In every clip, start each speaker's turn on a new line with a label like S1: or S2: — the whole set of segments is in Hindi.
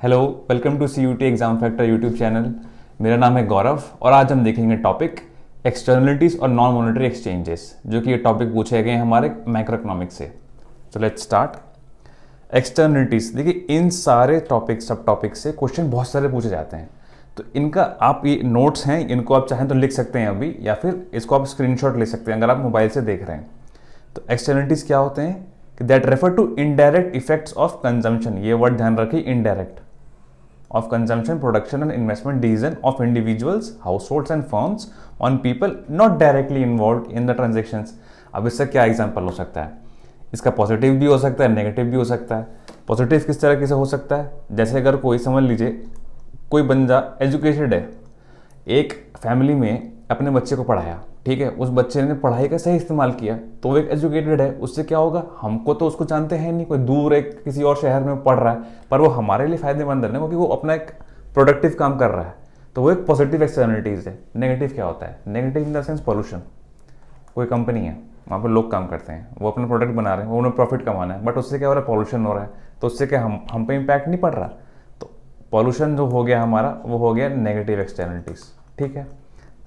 S1: Hello, welcome to CUT exam factor YouTube channel. मेरा नाम है गौरव और आज हम देखेंगे टॉपिक एक्सटर्नलिटीज़ और नॉन मॉनेटरी एक्सचेंजेस, जो कि ये टॉपिक पूछे गए हैं हमारे मैक्रो इकोनॉमिक्स से। तो लेट्स स्टार्ट। एक्सटर्नलिटीज़, देखिए इन सारे टॉपिक सब टॉपिक से क्वेश्चन बहुत सारे पूछे जाते हैं। तो इनका आप ये नोट्स हैं, इनको आप चाहें तो लिख सकते हैं अभी, या फिर इसको आप स्क्रीनशॉट ले सकते हैं अगर आप मोबाइल से देख रहे हैं। तो एक्सटर्नलिटीज़ क्या होते हैं कि that refer to indirect effects of consumption. ये वर्ड ध्यान रखिए, indirect of consumption, production and investment decision of individuals, households and firms on people not directly involved in the transactions। अब इससे क्या एग्जांपल हो सकता है? इसका पॉजिटिव भी हो सकता है, नेगेटिव भी हो सकता है। पॉजिटिव किस तरह से हो सकता है? जैसे अगर कोई, समझ लीजिए कोई बंदा एजुकेटेड है, एक फैमिली में अपने बच्चे को पढ़ाया, ठीक है, उस बच्चे ने पढ़ाई का सही इस्तेमाल किया तो वो एक एजुकेटेड है। उससे क्या होगा, हमको तो उसको जानते हैं नहीं, कोई दूर एक किसी और शहर में पढ़ रहा है, पर वो हमारे लिए फायदेमंद है ना, क्योंकि वो अपना एक प्रोडक्टिव काम कर रहा है। तो वो एक पॉजिटिव एक्सटर्नलिटीज है। नेगेटिव क्या होता है? Negative in the sense pollution. कोई कंपनी है, वहाँ पर लोग काम करते हैं, वो अपना प्रोडक्ट बना रहे हैं, वो उन्हें प्रॉफिट कमाना है, बट उससे क्या हो रहा है, पॉल्यूशन हो रहा है। तो उससे क्या हम पे इम्पैक्ट नहीं पड़ रहा। तो पॉल्यूशन जो हो गया हमारा, वो हो गया नेगेटिव एक्सटर्नलिटीज, ठीक है।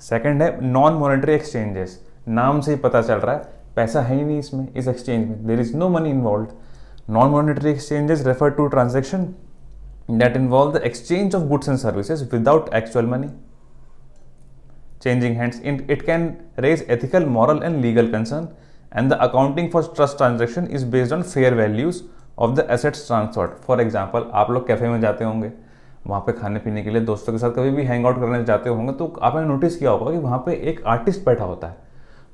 S1: सेकंड है नॉन मॉनेटरी एक्सचेंजेस। नाम से ही पता चल रहा है पैसा है ही नहीं इसमें, इस एक्सचेंज में, there is no money involve. Non monetary exchanges refer to transaction that involve the exchange of goods and services without actual money changing hands. It can raise ethical, moral and legal concern, and the accounting for trust transaction is based on fair values of the assets transferred. For example, आप लोग कैफे में जाते होंगे, वहाँ पे खाने पीने के लिए दोस्तों के साथ कभी भी हैंग आउट करने जाते होंगे, तो आपने नोटिस किया होगा कि वहाँ पे एक आर्टिस्ट बैठा होता है।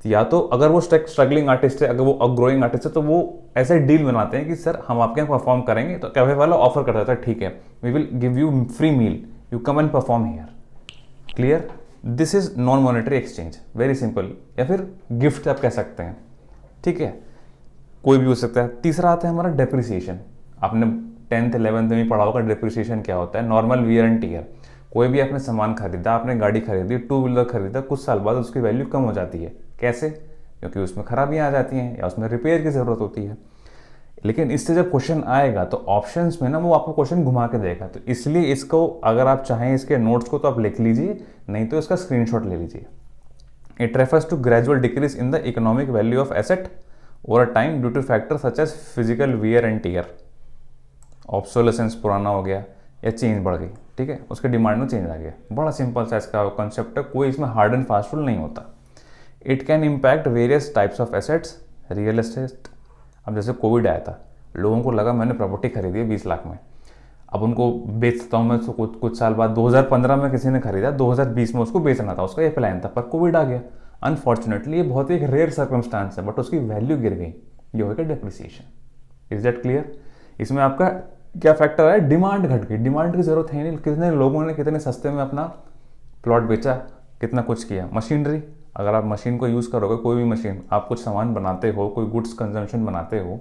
S1: तो या तो अगर वो स्ट्रगलिंग आर्टिस्ट है, अगर वो ग्रोइंग आर्टिस्ट है, तो वो ऐसे डील बनाते हैं कि सर हम आपके यहाँ परफॉर्म करेंगे। तो कैफे वाला ऑफर करता था, ठीक है, we will give you free meal, you come and perform here. Clear? This is non monetary exchange, very simple. या फिर गिफ्ट आप कह सकते हैं, ठीक है, कोई भी हो सकता है। तीसरा आता है हमारा डेप्रिसिएशन। आपने 10th 11th में पढ़ा होगा डेप्रिसिएशन क्या होता है। Normal wear and tear. कोई भी आपने सामान खरीदा, आपने गाड़ी खरीदी, टू व्हीलर खरीदा, कुछ साल बाद उसकी वैल्यू कम हो जाती है। कैसे? क्योंकि उसमें खराबियां आ जाती हैं या उसमें रिपेयर की ज़रूरत होती है। लेकिन इससे जब क्वेश्चन आएगा तो ऑप्शंस में ना वो आपको क्वेश्चन घुमा के देगा। तो इसलिए इसको अगर आप चाहें इसके नोट्स को तो आप लिख लीजिए, नहीं तो इसका स्क्रीनशॉट ले लीजिए। It refers to gradual decrease in the economic value of asset over time due to factor such as physical wear and tear. Obsolescence पुराना हो गया या चेंज बढ़ गई, ठीक है, उसके डिमांड में चेंज आ गया। बड़ा सिंपल सा इसका कॉन्सेप्ट है, कोई इसमें हार्ड एंड फास्ट रूल नहीं होता। It can impact various types of assets, real estate. अब जैसे कोविड आया था, लोगों को लगा मैंने प्रॉपर्टी खरीदी है 20 लाख में, अब उनको बेच सकता हूँ मैं। उसको कुछ साल बाद 2015 में किसी ने खरीदा, 2020 में उसको बेचना था, उसका ये प्लान था, पर कोविड आ गया। अनफॉर्चुनेटली ये बहुत ही एक रेयर सर्कमस्टांस है, बट उसकी वैल्यू गिर गई। ये हो गया डेप्रिसिएशन। Is that clear? इसमें आपका क्या फैक्टर है? डिमांड घट गई। डिमांड की जरूरत है नहीं। कितने लोगों ने कितने सस्ते में अपना प्लॉट बेचा, कितना कुछ किया। मशीनरी, अगर आप मशीन को यूज़ करोगे, कोई भी मशीन, आप कुछ सामान बनाते हो, कोई गुड्स कंजम्पशन बनाते हो,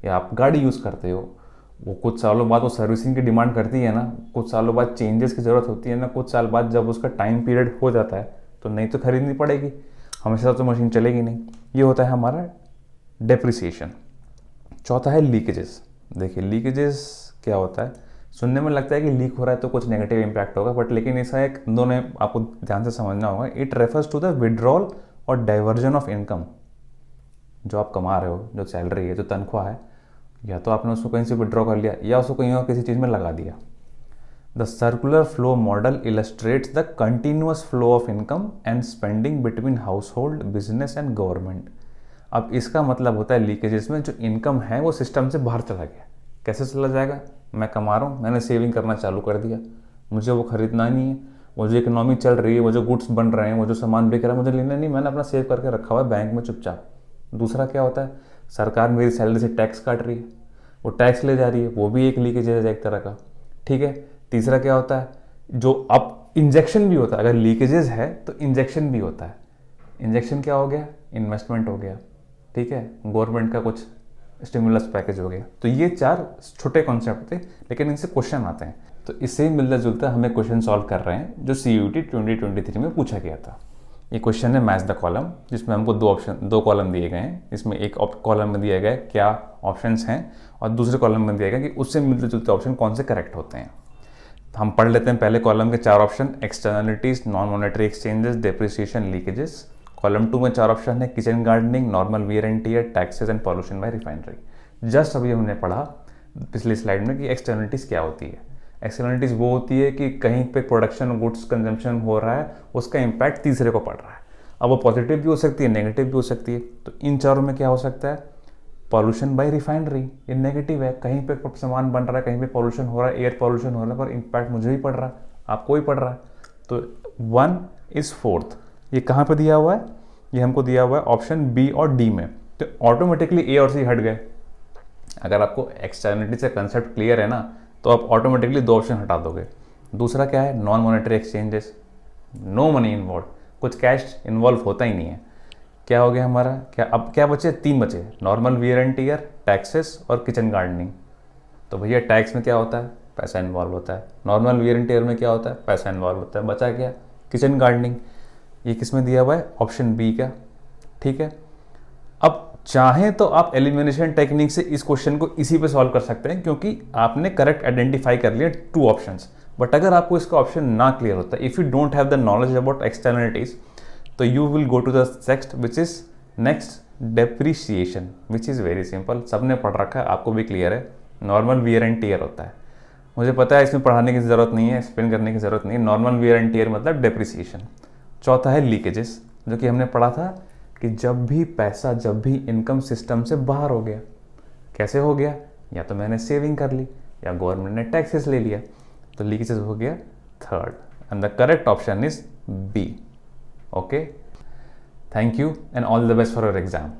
S1: या आप गाड़ी यूज़ करते हो, वो कुछ सालों बाद वो सर्विसिंग की डिमांड करती है ना, कुछ सालों बाद चेंजेस की ज़रूरत होती है ना, कुछ साल बाद जब उसका टाइम पीरियड हो जाता है तो नहीं तो खरीदनी पड़ेगी, हमेशा तो मशीन चलेगी नहीं। ये होता है हमारा डेप्रिसिएशन। चौथा है लीकेजेस। देखिए लीकेजेस क्या होता है, सुनने में लगता है कि लीक हो रहा है तो कुछ नेगेटिव इंपैक्ट होगा, बट लेकिन इसका एक दोनों आपको ध्यान से समझना होगा। It refers to the withdrawal और डाइवर्जन ऑफ इनकम। जो आप कमा रहे हो, जो सैलरी है, जो तनख्वाह है, या तो आपने उसको कहीं से विड्रॉ कर लिया या उसको कहीं और किसी चीज़ में लगा दिया। The circular flow model illustrates the continuous flow of income and spending between house hold, business and government. अब इसका मतलब होता है लीकेजेस में जो इनकम है वो सिस्टम से बाहर चला गया। कैसे चला जाएगा? मैं कमा रहा हूँ, मैंने सेविंग करना चालू कर दिया, मुझे वो खरीदना नहीं है, वो जो इकोनॉमी चल रही है, वो जो गुड्स बन रहे हैं, वो जो सामान बिक रहा है, मुझे लेना नहीं, मैंने अपना सेव करके रखा हुआ है बैंक में चुपचाप। दूसरा क्या होता है, सरकार मेरी सैलरी से टैक्स काट रही है, वो टैक्स ले जा रही है, वो भी एक लीकेज है एक तरह का, ठीक है। तीसरा क्या होता है, जो अब इंजेक्शन भी होता है, अगर लीकेजेस है तो इंजेक्शन भी होता है। इंजेक्शन क्या हो गया? इन्वेस्टमेंट हो गया, ठीक है, गवर्नमेंट का कुछ स्टिमुलस पैकेज हो गया। तो ये 4 छोटे कॉन्सेप्ट थे, लेकिन इनसे क्वेश्चन आते हैं। तो इससे ही मिलता जुलता हमें क्वेश्चन सॉल्व कर रहे हैं जो CUT 2023 में पूछा गया था। ये क्वेश्चन है मैच द कॉलम, जिसमें हमको दो कॉलम दिए गए हैं। इसमें एक कॉलम में दिया गया है क्या ऑप्शंस हैं, और दूसरे कॉलम में दिया गया कि उससे मिलते जुलते ऑप्शन कौन से करेक्ट होते हैं। हम पढ़ लेते हैं पहले कॉलम के 4 option, externalities, non monetary exchanges, depreciation, leakages. Column 2 में 4 ऑप्शन है, kitchen gardening, normal wear and tear, taxes and pollution by refinery. Just अभी हमने पढ़ा पिछली स्लाइड में कि एक्सटर्नलिटीज क्या होती है। एक्सटर्नलिटीज वो होती है कि कहीं पे प्रोडक्शन गुड्स कंजम्पशन हो रहा है, उसका इम्पैक्ट तीसरे को पड़ रहा है। अब वो पॉजिटिव भी हो सकती है, नेगेटिव भी हो सकती है। तो इन चारों में क्या हो सकता है, पॉल्यूशन बाय रिफाइनरी, ये नेगेटिव है, कहीं पे सामान बन रहा है, कहीं पे पॉल्यूशन हो रहा है, एयर पॉल्यूशन हो रहा है, पर इम्पैक्ट मुझे भी पड़ रहा है, आपको भी पड़ रहा है। तो 1 इज 4th। ये कहाँ पे दिया हुआ है, ये हमको दिया हुआ है ऑप्शन बी और डी में। तो ऑटोमेटिकली ए और सी हट गए। अगर आपको एक्सटर्नलिटी से कंसेप्ट क्लियर है ना, तो आप ऑटोमेटिकली 2 ऑप्शन हटा दोगे। दूसरा क्या है, non monetary exchanges, no money involve, कुछ कैश इन्वॉल्व होता ही नहीं है। क्या हो गया हमारा, क्या अब क्या बचे, 3 बचे, normal wear and tear, taxes और किचन गार्डनिंग। तो भैया टैक्स में क्या होता है, पैसा इन्वॉल्व होता है। नॉर्मल वियर एंड टियर में क्या होता है, पैसा इन्वॉल्व होता है। बचा क्या, किचन गार्डनिंग। ये किस में दिया हुआ है, ऑप्शन बी का। ठीक है, अब चाहें तो आप एलिमिनेशन टेक्निक से इस क्वेश्चन को इसी पे सॉल्व कर सकते हैं, क्योंकि आपने करेक्ट आइडेंटिफाई कर लिया 2 ऑप्शंस। बट अगर आपको इसका ऑप्शन ना क्लियर होता है, if you don't have the knowledge about externalities, तो you will go to the next which is next depreciation, which is very simple. सबने पढ़ रखा है, आपको भी क्लियर है, नॉर्मल वियर एंड टियर होता है। मुझे पता है इसमें पढ़ाने की ज़रूरत नहीं है, एक्सप्लेन करने की ज़रूरत नहीं है। नॉर्मल वियर एंड टियर मतलब डेप्रिसिएशन। चौथा है लीकेजेस, जो कि हमने पढ़ा था कि जब भी पैसा, जब भी इनकम सिस्टम से बाहर हो गया। कैसे हो गया, या तो मैंने सेविंग कर ली या गवर्नमेंट ने टैक्सेस ले लिया, तो लीकेजेस हो गया 3rd, and the correct option is B. Okay, thank you and all the best for your exam.